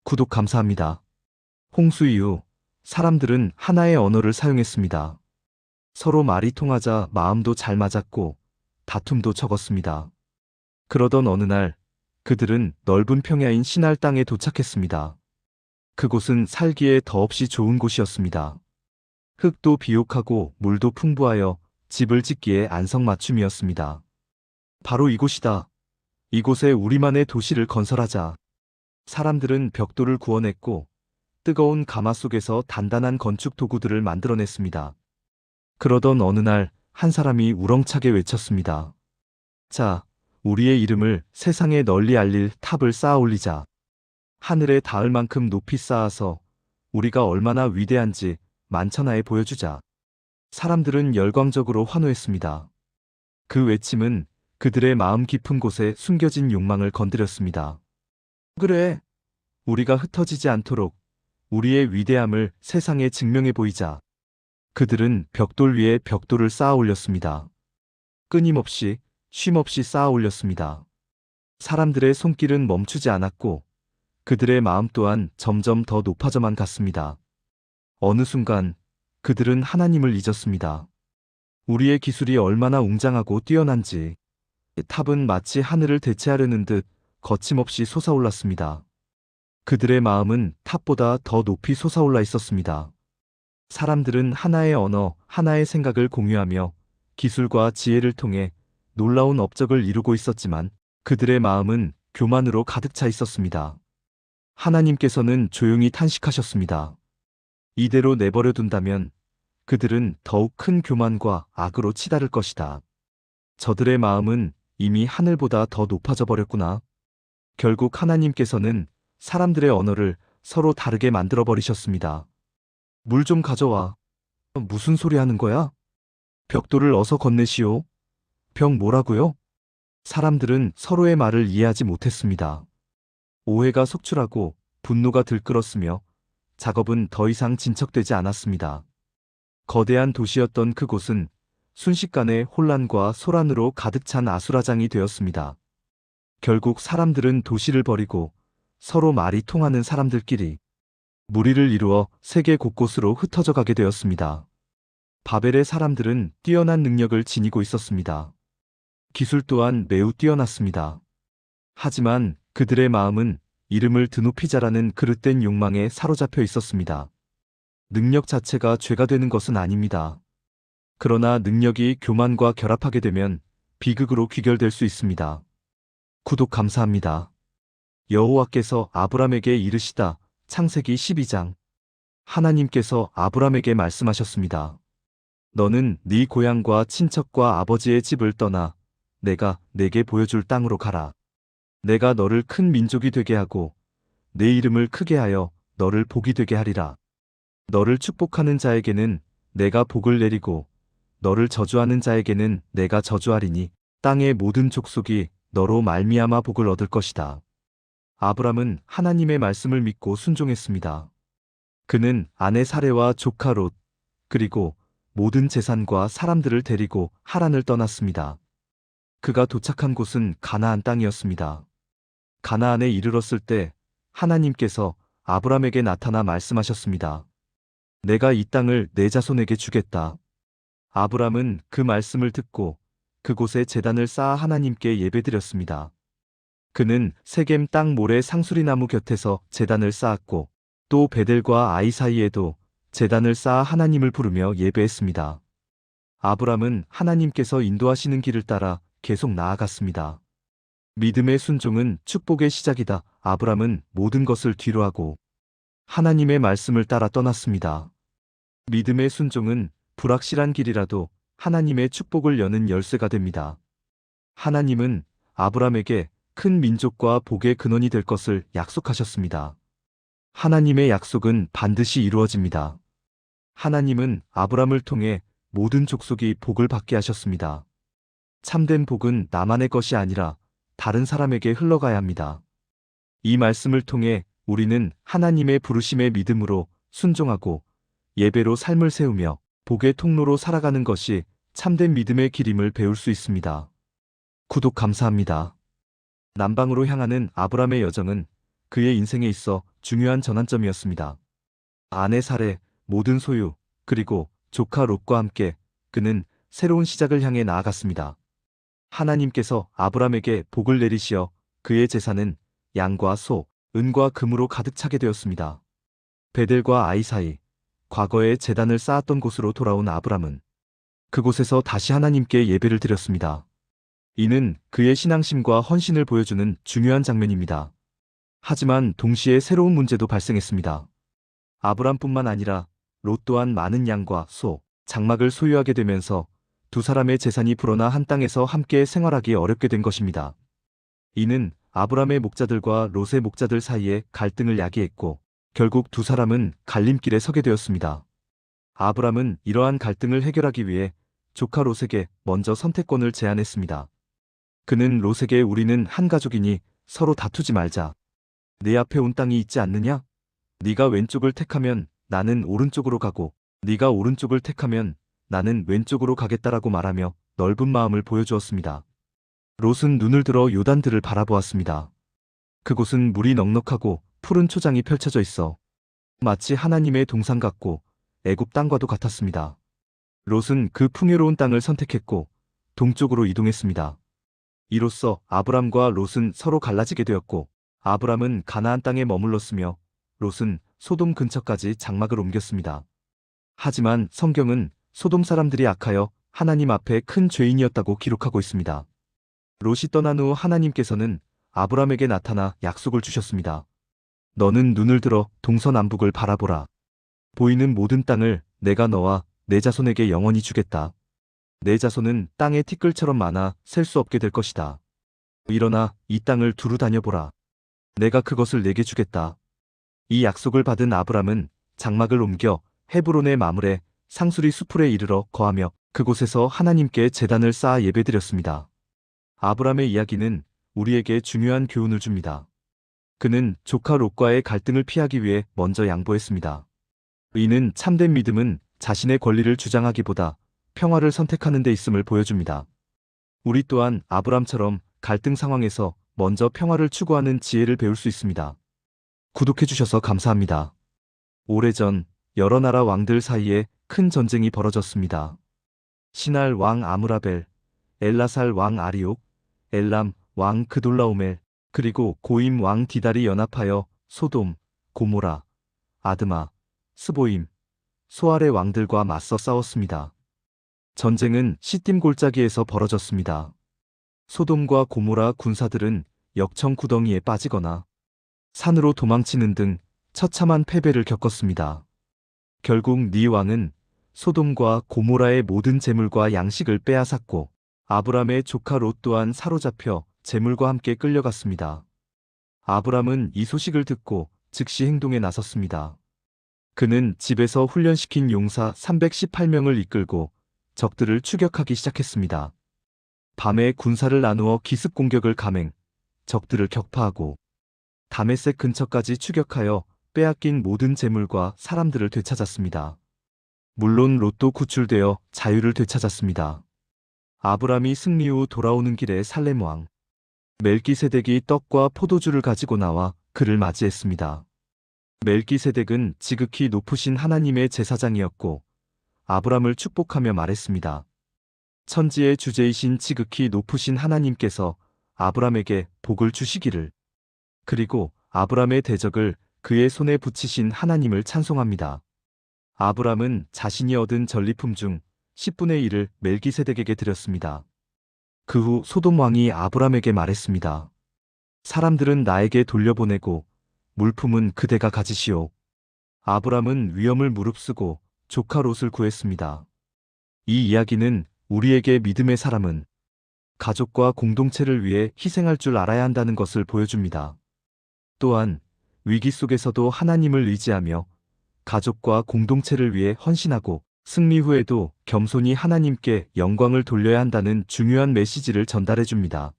구독 감사합니다. 홍수 이후 사람들은 하나의 언어를 사용했습니다. 서로 말이 통하자 마음도 잘 맞았고 다툼도 적었습니다. 그러던 어느 날 그들은 넓은 평야인 신할 땅에 도착했습니다. 그곳은 살기에 더없이 좋은 곳이었습니다. 흙도 비옥하고 물도 풍부하여 집을 짓기에 안성맞춤이었습니다. 바로 이곳이다. 이곳에 우리만의 도시를 건설하자. 사람들은 벽돌을 구워냈고 뜨거운 가마 속에서 단단한 건축 도구들을 만들어냈습니다. 그러던 어느 날 한 사람이 우렁차게 외쳤습니다. 자, 우리의 이름을 세상에 널리 알릴 탑을 쌓아 올리자. 하늘에 닿을 만큼 높이 쌓아서 우리가 얼마나 위대한지 만천하에 보여주자. 사람들은 열광적으로 환호했습니다. 그 외침은 그들의 마음 깊은 곳에 숨겨진 욕망을 건드렸습니다. 그래, 우리가 흩어지지 않도록 우리의 위대함을 세상에 증명해 보이자. 그들은 벽돌 위에 벽돌을 쌓아 올렸습니다. 끊임없이, 쉼없이 쌓아 올렸습니다. 사람들의 손길은 멈추지 않았고 그들의 마음 또한 점점 더 높아져만 갔습니다. 어느 순간 그들은 하나님을 잊었습니다. 우리의 기술이 얼마나 웅장하고 뛰어난지 탑은 마치 하늘을 대체하려는 듯 거침없이 솟아올랐습니다. 그들의 마음은 탑보다 더 높이 솟아올라 있었습니다. 사람들은 하나의 언어, 하나의 생각을 공유하며 기술과 지혜를 통해 놀라운 업적을 이루고 있었지만 그들의 마음은 교만으로 가득 차 있었습니다. 하나님께서는 조용히 탄식하셨습니다. 이대로 내버려 둔다면 그들은 더욱 큰 교만과 악으로 치달을 것이다. 저들의 마음은 이미 하늘보다 더 높아져 버렸구나. 결국 하나님께서는 사람들의 언어를 서로 다르게 만들어 버리셨습니다. 물 좀 가져와. 무슨 소리 하는 거야? 벽돌을 어서 건네시오. 벽 뭐라고요? 사람들은 서로의 말을 이해하지 못했습니다. 오해가 속출하고 분노가 들끓었으며 작업은 더 이상 진척되지 않았습니다. 거대한 도시였던 그곳은 순식간에 혼란과 소란으로 가득 찬 아수라장이 되었습니다. 결국 사람들은 도시를 버리고 서로 말이 통하는 사람들끼리 무리를 이루어 세계 곳곳으로 흩어져 가게 되었습니다. 바벨의 사람들은 뛰어난 능력을 지니고 있었습니다. 기술 또한 매우 뛰어났습니다. 하지만 그들의 마음은 이름을 드높이자라는 그릇된 욕망에 사로잡혀 있었습니다. 능력 자체가 죄가 되는 것은 아닙니다. 그러나 능력이 교만과 결합하게 되면 비극으로 귀결될 수 있습니다. 구독 감사합니다. 여호와께서 아브람에게 이르시다. 창세기 12장. 하나님께서 아브람에게 말씀하셨습니다. 너는 네 고향과 친척과 아버지의 집을 떠나 내가 내게 보여줄 땅으로 가라. 내가 너를 큰 민족이 되게 하고 내 이름을 크게 하여 너를 복이 되게 하리라. 너를 축복하는 자에게는 내가 복을 내리고 너를 저주하는 자에게는 내가 저주하리니 땅의 모든 족속이 너로 말미암아 복을 얻을 것이다. 아브람은 하나님의 말씀을 믿고 순종했습니다. 그는 아내 사레와 조카 롯, 그리고 모든 재산과 사람들을 데리고 하란을 떠났습니다. 그가 도착한 곳은 가나안 땅이었습니다. 가나안에 이르렀을 때 하나님께서 아브람에게 나타나 말씀하셨습니다. 내가 이 땅을 내 자손에게 주겠다. 아브람은 그 말씀을 듣고 그곳에 제단을 쌓아 하나님께 예배드렸습니다. 그는 세겜 땅 모래 상수리나무 곁에서 제단을 쌓았고 또 베델과 아이 사이에도 제단을 쌓아 하나님을 부르며 예배했습니다. 아브람은 하나님께서 인도하시는 길을 따라 계속 나아갔습니다. 믿음의 순종은 축복의 시작이다. 아브람은 모든 것을 뒤로하고 하나님의 말씀을 따라 떠났습니다. 믿음의 순종은 불확실한 길이라도 하나님의 축복을 여는 열쇠가 됩니다. 하나님은 아브람에게 큰 민족과 복의 근원이 될 것을 약속하셨습니다. 하나님의 약속은 반드시 이루어집니다. 하나님은 아브람을 통해 모든 족속이 복을 받게 하셨습니다. 참된 복은 나만의 것이 아니라 다른 사람에게 흘러가야 합니다. 이 말씀을 통해 우리는 하나님의 부르심에 믿음으로 순종하고 예배로 삶을 세우며 복의 통로로 살아가는 것이 참된 믿음의 길임을 배울 수 있습니다. 구독 감사합니다. 남방으로 향하는 아브람의 여정은 그의 인생에 있어 중요한 전환점이었습니다. 아내 살해, 모든 소유, 그리고 조카 롯과 함께 그는 새로운 시작을 향해 나아갔습니다. 하나님께서 아브람에게 복을 내리시어 그의 재산은 양과 소, 은과 금으로 가득 차게 되었습니다. 베델과 아이 사이, 과거에 제단을 쌓았던 곳으로 돌아온 아브람은 그곳에서 다시 하나님께 예배를 드렸습니다. 이는 그의 신앙심과 헌신을 보여주는 중요한 장면입니다. 하지만 동시에 새로운 문제도 발생했습니다. 아브람뿐만 아니라 롯 또한 많은 양과 소, 장막을 소유하게 되면서 두 사람의 재산이 불어나 한 땅에서 함께 생활하기 어렵게 된 것입니다. 이는 아브람의 목자들과 롯의 목자들 사이에 갈등을 야기했고 결국 두 사람은 갈림길에 서게 되었습니다. 아브람은 이러한 갈등을 해결하기 위해 조카 롯에게 먼저 선택권을 제안했습니다. 그는 롯에게 우리는 한 가족이니 서로 다투지 말자. 내 앞에 온 땅이 있지 않느냐? 네가 왼쪽을 택하면 나는 오른쪽으로 가고 네가 오른쪽을 택하면 나는 왼쪽으로 가겠다라고 말하며 넓은 마음을 보여주었습니다. 롯은 눈을 들어 요단들을 바라보았습니다. 그곳은 물이 넉넉하고 푸른 초장이 펼쳐져 있어 마치 하나님의 동산 같고 애굽 땅과도 같았습니다. 롯은 그 풍요로운 땅을 선택했고 동쪽으로 이동했습니다. 이로써 아브람과 롯은 서로 갈라지게 되었고 아브람은 가나안 땅에 머물렀으며 롯은 소돔 근처까지 장막을 옮겼습니다. 하지만 성경은 소돔 사람들이 악하여 하나님 앞에 큰 죄인이었다고 기록하고 있습니다. 롯이 떠난 후 하나님께서는 아브람에게 나타나 약속을 주셨습니다. 너는 눈을 들어 동서남북을 바라보라. 보이는 모든 땅을 내가 너와 내 자손에게 영원히 주겠다. 내 자손은 땅의 티끌처럼 많아 셀 수 없게 될 것이다. 일어나 이 땅을 두루 다녀보라. 내가 그것을 내게 주겠다. 이 약속을 받은 아브람은 장막을 옮겨 헤브론의 마물에 상수리 수풀에 이르러 거하며 그곳에서 하나님께 제단을 쌓아 예배드렸습니다. 아브람의 이야기는 우리에게 중요한 교훈을 줍니다. 그는 조카 롯과의 갈등을 피하기 위해 먼저 양보했습니다. 이는 참된 믿음은 자신의 권리를 주장하기보다 평화를 선택하는 데 있음을 보여줍니다. 우리 또한 아브람처럼 갈등 상황에서 먼저 평화를 추구하는 지혜를 배울 수 있습니다. 구독해주셔서 감사합니다. 오래전 여러 나라 왕들 사이에 큰 전쟁이 벌어졌습니다. 시날 왕 아므라벨, 엘라살 왕 아리옥, 엘람 왕 그돌라오멜, 그리고 고임 왕 디달이 연합하여 소돔, 고모라, 아드마, 스보임, 소알의 왕들과 맞서 싸웠습니다. 전쟁은 시딤 골짜기에서 벌어졌습니다. 소돔과 고모라 군사들은 역청 구덩이에 빠지거나 산으로 도망치는 등 처참한 패배를 겪었습니다. 결국 네 왕은 소돔과 고모라의 모든 재물과 양식을 빼앗았고 아브람의 조카 롯 또한 사로잡혀 재물과 함께 끌려갔습니다. 아브람은 이 소식을 듣고 즉시 행동에 나섰습니다. 그는 집에서 훈련시킨 용사 318명을 이끌고 적들을 추격하기 시작했습니다. 밤에 군사를 나누어 기습 공격을 감행, 적들을 격파하고 다메섹 근처까지 추격하여 빼앗긴 모든 재물과 사람들을 되찾았습니다. 물론 롯도 구출되어 자유를 되찾았습니다. 아브람이 승리 후 돌아오는 길에 살렘 왕 멜기세덱이 떡과 포도주를 가지고 나와 그를 맞이했습니다. 멜기세덱은 지극히 높으신 하나님의 제사장이었고 아브람을 축복하며 말했습니다. 천지의 주제이신 지극히 높으신 하나님께서 아브람에게 복을 주시기를. 그리고 아브람의 대적을 그의 손에 붙이신 하나님을 찬송합니다. 아브람은 자신이 얻은 전리품 중 10분의 1을 멜기세덱에게 드렸습니다. 그 후 소돔 왕이 아브람에게 말했습니다. 사람들은 나에게 돌려보내고 물품은 그대가 가지시오. 아브람은 위험을 무릅쓰고 조카 롯을 구했습니다. 이 이야기는 우리에게 믿음의 사람은 가족과 공동체를 위해 희생할 줄 알아야 한다는 것을 보여줍니다. 또한 위기 속에서도 하나님을 의지하며 가족과 공동체를 위해 헌신하고 승리 후에도 겸손히 하나님께 영광을 돌려야 한다는 중요한 메시지를 전달해 줍니다.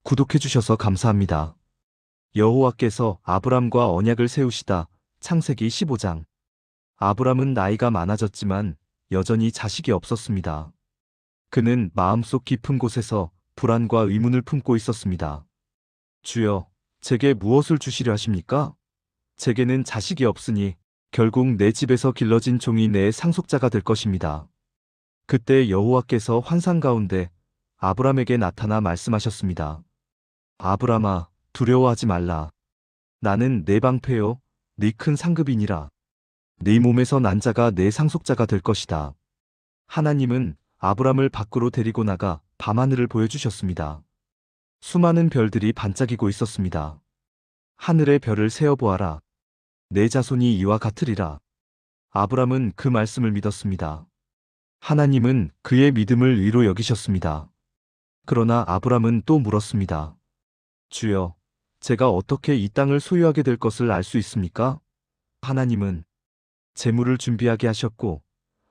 구독해 주셔서 감사합니다. 여호와께서 아브람과 언약을 세우시다. 창세기 15장. 아브람은 나이가 많아졌지만 여전히 자식이 없었습니다. 그는 마음속 깊은 곳에서 불안과 의문을 품고 있었습니다. 주여, 제게 무엇을 주시려 하십니까? 제게는 자식이 없으니 결국 내 집에서 길러진 종이 내 상속자가 될 것입니다. 그때 여호와께서 환상 가운데 아브람에게 나타나 말씀하셨습니다. 아브람아, 두려워하지 말라. 나는 내 방패요, 네 큰 상급이니라. 네 몸에서 난 자가 내 상속자가 될 것이다. 하나님은 아브람을 밖으로 데리고 나가 밤하늘을 보여주셨습니다. 수많은 별들이 반짝이고 있었습니다. 하늘의 별을 세어보아라. 내 자손이 이와 같으리라. 아브람은 그 말씀을 믿었습니다. 하나님은 그의 믿음을 의로 여기셨습니다. 그러나 아브람은 또 물었습니다. 주여, 제가 어떻게 이 땅을 소유하게 될 것을 알 수 있습니까? 하나님은 재물을 준비하게 하셨고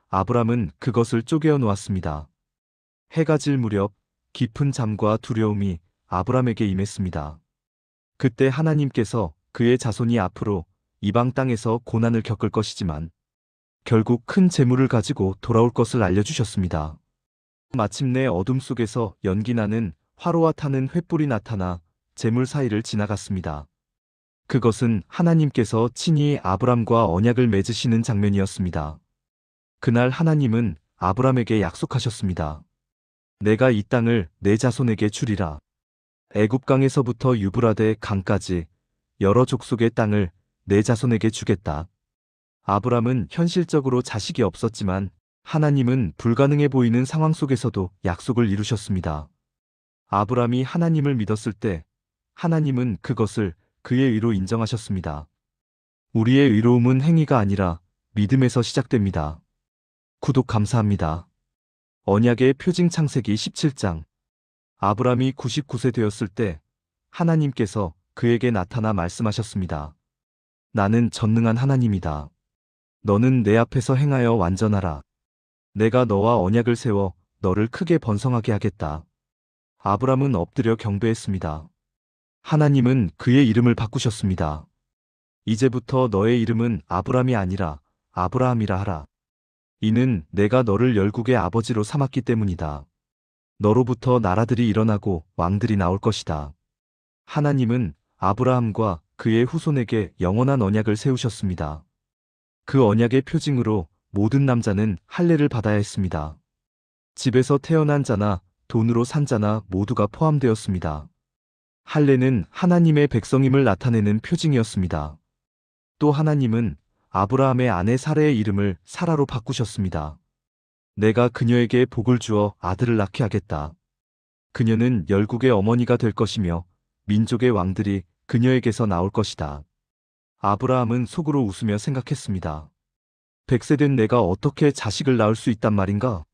아브람은 그것을 쪼개어 놓았습니다. 해가 질 무렵 깊은 잠과 두려움이 아브람에게 임했습니다. 그때 하나님께서 그의 자손이 앞으로 이방 땅에서 고난을 겪을 것이지만 결국 큰 재물을 가지고 돌아올 것을 알려주셨습니다. 마침내 어둠 속에서 연기나는 화로와 타는 횃불이 나타나 재물 사이를 지나갔습니다. 그것은 하나님께서 친히 아브람과 언약을 맺으시는 장면이었습니다. 그날 하나님은 아브람에게 약속하셨습니다. 내가 이 땅을 내 자손에게 주리라. 애굽강에서부터 유브라데 강까지 여러 족속의 땅을 내 자손에게 주겠다. 아브람은 현실적으로 자식이 없었지만 하나님은 불가능해 보이는 상황 속에서도 약속을 이루셨습니다. 아브람이 하나님을 믿었을 때 하나님은 그것을 그의 의로 인정하셨습니다. 우리의 의로움은 행위가 아니라 믿음에서 시작됩니다. 구독 감사합니다. 언약의 표징 창세기 17장. 아브람이 99세 되었을 때 하나님께서 그에게 나타나 말씀하셨습니다. 나는 전능한 하나님이다. 너는 내 앞에서 행하여 완전하라. 내가 너와 언약을 세워 너를 크게 번성하게 하겠다. 아브람은 엎드려 경배했습니다. 하나님은 그의 이름을 바꾸셨습니다. 이제부터 너의 이름은 아브람이 아니라 아브라함이라 하라. 이는 내가 너를 열국의 아버지로 삼았기 때문이다. 너로부터 나라들이 일어나고 왕들이 나올 것이다. 하나님은 아브라함과 그의 후손에게 영원한 언약을 세우셨습니다. 그 언약의 표징으로 모든 남자는 할례를 받아야 했습니다. 집에서 태어난 자나 돈으로 산 자나 모두가 포함되었습니다. 할례는 하나님의 백성임을 나타내는 표징이었습니다. 또 하나님은 아브라함의 아내 사레의 이름을 사라로 바꾸셨습니다. 내가 그녀에게 복을 주어 아들을 낳게 하겠다. 그녀는 열국의 어머니가 될 것이며 민족의 왕들이 그녀에게서 나올 것이다. 아브라함은 속으로 웃으며 생각했습니다. 100세 된 내가 어떻게 자식을 낳을 수 있단 말인가?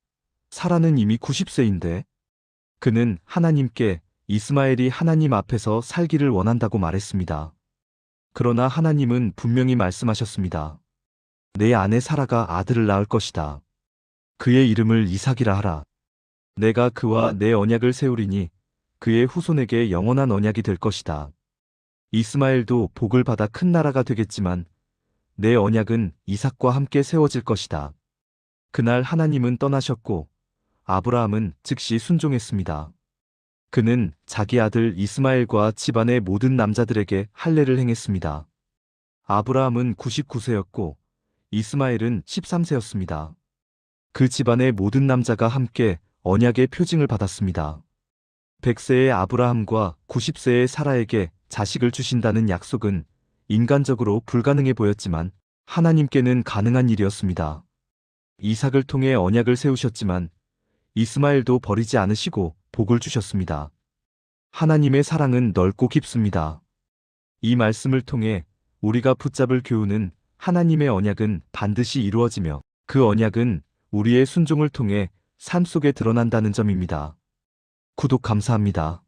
사라는 이미 90세인데. 그는 하나님께 이스마엘이 하나님 앞에서 살기를 원한다고 말했습니다. 그러나 하나님은 분명히 말씀하셨습니다. 내 아내 사라가 아들을 낳을 것이다. 그의 이름을 이삭이라 하라. 내가 그와 내 언약을 세우리니 그의 후손에게 영원한 언약이 될 것이다. 이스마엘도 복을 받아 큰 나라가 되겠지만 내 언약은 이삭과 함께 세워질 것이다. 그날 하나님은 떠나셨고 아브라함은 즉시 순종했습니다. 그는 자기 아들 이스마엘과 집안의 모든 남자들에게 할례를 행했습니다. 아브라함은 99세였고 이스마엘은 13세였습니다. 그 집안의 모든 남자가 함께 언약의 표징을 받았습니다. 100세의 아브라함과 90세의 사라에게 자식을 주신다는 약속은 인간적으로 불가능해 보였지만 하나님께는 가능한 일이었습니다. 이삭을 통해 언약을 세우셨지만 이스마엘도 버리지 않으시고 복을 주셨습니다. 하나님의 사랑은 넓고 깊습니다. 이 말씀을 통해 우리가 붙잡을 교훈은 하나님의 언약은 반드시 이루어지며 그 언약은 우리의 순종을 통해 삶 속에 드러난다는 점입니다. 구독 감사합니다.